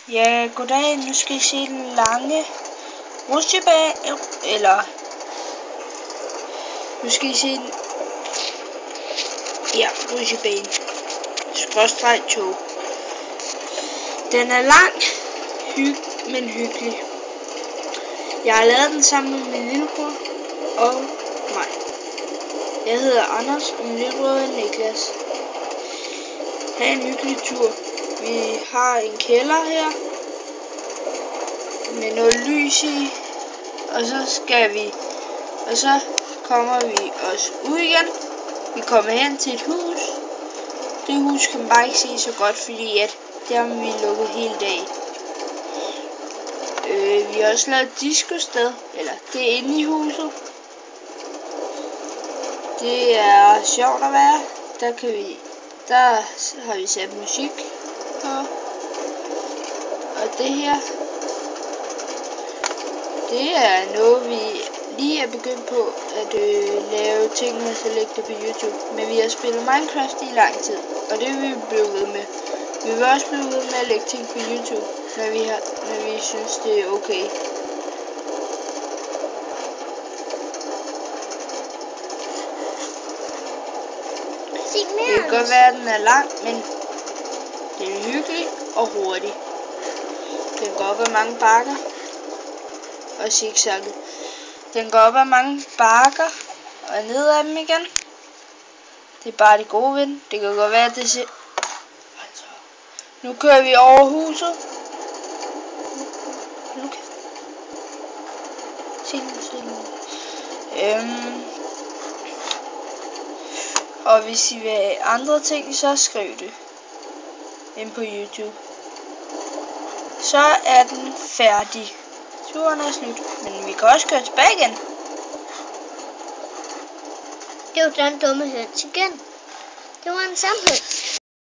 Ja, goddag. Nu skal I se den lange rutsjebane, eller nu skal I se den, ja, rutsjebane, skråstreg tog. Den er lang, men hyggelig. Jeg har lavet den sammen med min lillebror og mig. Jeg hedder Anders, og min lillebror er Niklas. Ha' en hyggelig tur. Vi har en kælder her med noget lys i, og så kommer vi også ud igen. Vi kommer hen til et hus. Det hus kan man bare ikke se så godt, fordi at der har vi lukket hele dagen. Vi har også lavet et disco-sted, eller det er inde i huset. Det er sjovt at være. Der har vi sat musik på. Og det her, det er noget vi lige er begyndt på at lave ting og så lægge det på YouTube. Men vi har spillet Minecraft i lang tid, og det vil vi blive ved med. Vi vil også blive ved med at lægge ting på YouTube, når vi synes det er okay. Det kan godt være, at den er lang, men den er hyggelig og hurtig. Den går op ad mange bakker og zigzagget. Den går op ad mange bakker og ned ad dem igen. Det er bare det gode ved den. Det kan godt være, at det ser... Nu kører vi over huset. Nu kan... Og hvis I vil have andre ting, så skriv det ind på YouTube. Så er den færdig. Turen er slut. Men vi kan også køre tilbage igen. Det var den dumme høns igen. Det var en samme høns.